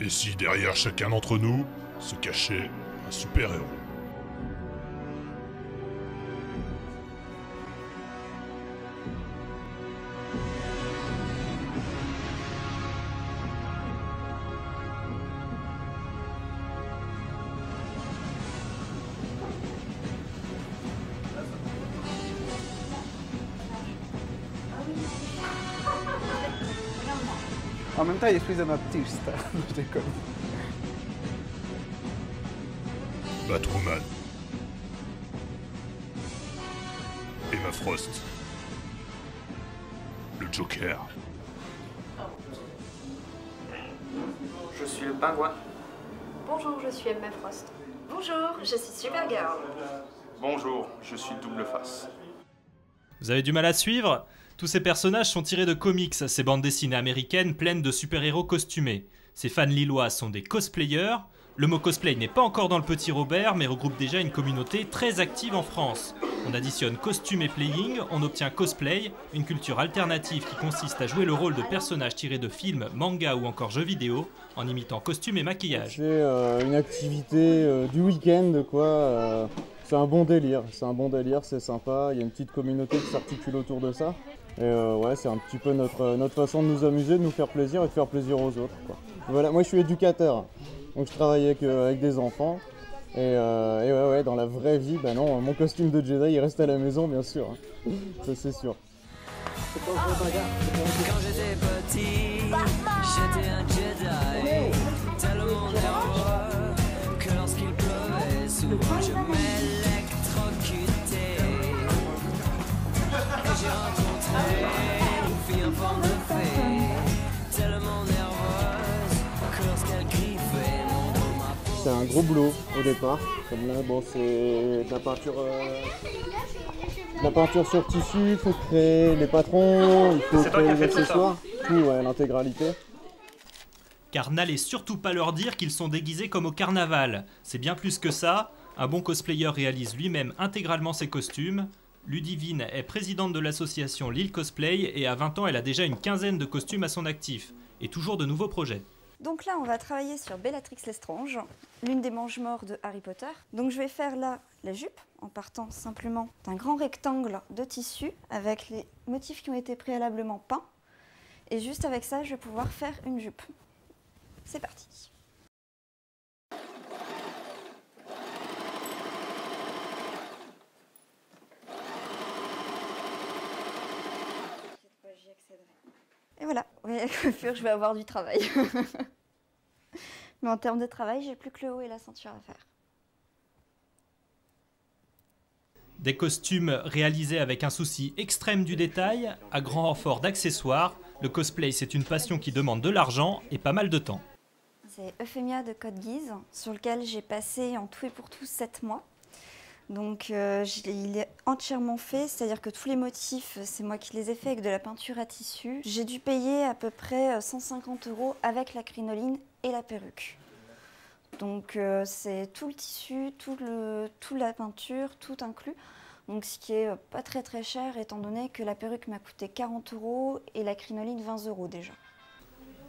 Et si derrière chacun d'entre nous se cachait un super-héros? En même temps, il est plus un autiste, je déconne. Batwoman. Emma Frost. Le Joker. Je suis le pingouin. Bonjour, je suis Emma Frost. Bonjour, je suis Supergirl. Bonjour, je suis Double Face. Vous avez du mal à suivre? Tous ces personnages sont tirés de comics, ces bandes dessinées américaines pleines de super-héros costumés. Ces fans lillois sont des cosplayers. Le mot cosplay n'est pas encore dans le petit Robert, mais regroupe déjà une communauté très active en France. On additionne costume et playing, on obtient cosplay, une culture alternative qui consiste à jouer le rôle de personnages tirés de films, mangas ou encore jeux vidéo, en imitant costume et maquillage. C'est une activité du week-end, quoi. C'est un bon délire, c'est sympa. Il y a une petite communauté qui s'articule autour de ça. Et ouais, c'est un petit peu notre façon de nous amuser, de nous faire plaisir et de faire plaisir aux autres, quoi. Voilà, moi je suis éducateur, donc je travaille avec des enfants. Et ouais, dans la vraie vie, bah non, mon costume de Jedi il reste à la maison, bien sûr. Hein. Ça c'est sûr. Quand j'étais petit, j'étais un Jedi, tellement nerveux que lorsqu'il pleuvait, souvent je m'électrocutais. Et j'ai rencontré une fille en forme de fée, tellement nerveuse que lorsqu'elle griffait mon dos ma peau. C'est un gros boulot au départ, comme là, bon, c'est de la peinture sur tissu, il faut créer les patrons, il faut créer les accessoires, tout, ouais, l'intégralité. Car n'allez surtout pas leur dire qu'ils sont déguisés comme au carnaval. C'est bien plus que ça. Un bon cosplayer réalise lui-même intégralement ses costumes. Ludivine est présidente de l'association Lille Cosplay et à 20 ans, elle a déjà une quinzaine de costumes à son actif. Et toujours de nouveaux projets. Donc là, on va travailler sur Bellatrix Lestrange, l'une des mange-morts de Harry Potter. Donc je vais faire là la jupe, en partant simplement d'un grand rectangle de tissu avec les motifs qui ont été préalablement peints. Et juste avec ça, je vais pouvoir faire une jupe. C'est parti. Et voilà, oui, la coiffure, je vais avoir du travail. Mais en termes de travail, j'ai plus que le haut et la ceinture à faire. Des costumes réalisés avec un souci extrême du détail, à grand renfort d'accessoires. Le cosplay, c'est une passion qui demande de l'argent et pas mal de temps. C'est Euphemia de Code Geass, sur lequel j'ai passé en tout et pour tout 7 mois. Donc il est entièrement fait, c'est-à-dire que tous les motifs, c'est moi qui les ai faits avec de la peinture à tissu. J'ai dû payer à peu près 150 € avec la crinoline et la perruque. Donc c'est tout le tissu, toute la peinture, tout inclus. Donc ce qui est pas très très cher étant donné que la perruque m'a coûté 40 € et la crinoline 20 € déjà.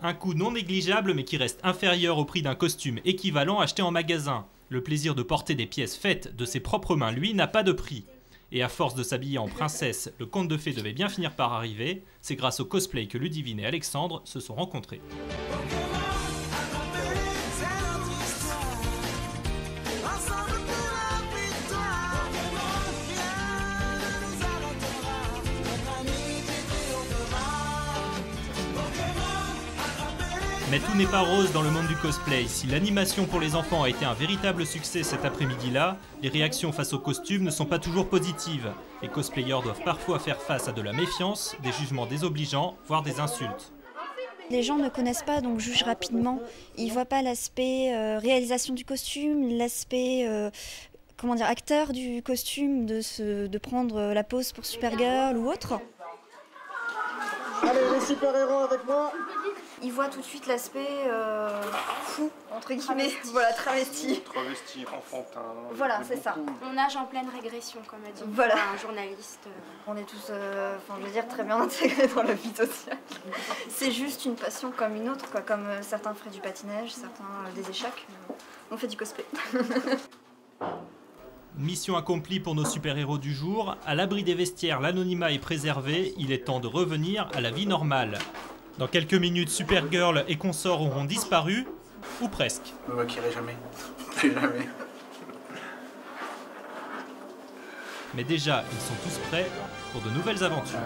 Un coût non négligeable mais qui reste inférieur au prix d'un costume équivalent acheté en magasin. Le plaisir de porter des pièces faites de ses propres mains, lui, n'a pas de prix. Et à force de s'habiller en princesse, le conte de fées devait bien finir par arriver. C'est grâce au cosplay que Ludivine et Alexandre se sont rencontrés. Mais tout n'est pas rose dans le monde du cosplay. Si l'animation pour les enfants a été un véritable succès cet après-midi-là, les réactions face aux costumes ne sont pas toujours positives. Les cosplayers doivent parfois faire face à de la méfiance, des jugements désobligeants, voire des insultes. Les gens ne connaissent pas, donc jugent rapidement. Ils ne voient pas l'aspect réalisation du costume, l'aspect acteur du costume, de prendre la pose pour Supergirl ou autre. Allez, les super-héros avec moi. ils voient tout de suite l'aspect fou, entre guillemets, voilà, travesti. Travesti, enfantin. Voilà, c'est ça. On nage en pleine régression, comme a dit Voilà. un journaliste. On est tous, enfin, je veux dire, très bien intégrés dans la vie sociale. C'est juste une passion comme une autre, quoi. Comme certains feraient du patinage, certains des échecs. On fait du cosplay. Mission accomplie pour nos super-héros du jour. À l'abri des vestiaires, l'anonymat est préservé. Il est temps de revenir à la vie normale. Dans quelques minutes, Supergirl et consorts auront disparu, ou presque. Je me maquillerai jamais. Jamais. Mais déjà, ils sont tous prêts pour de nouvelles aventures.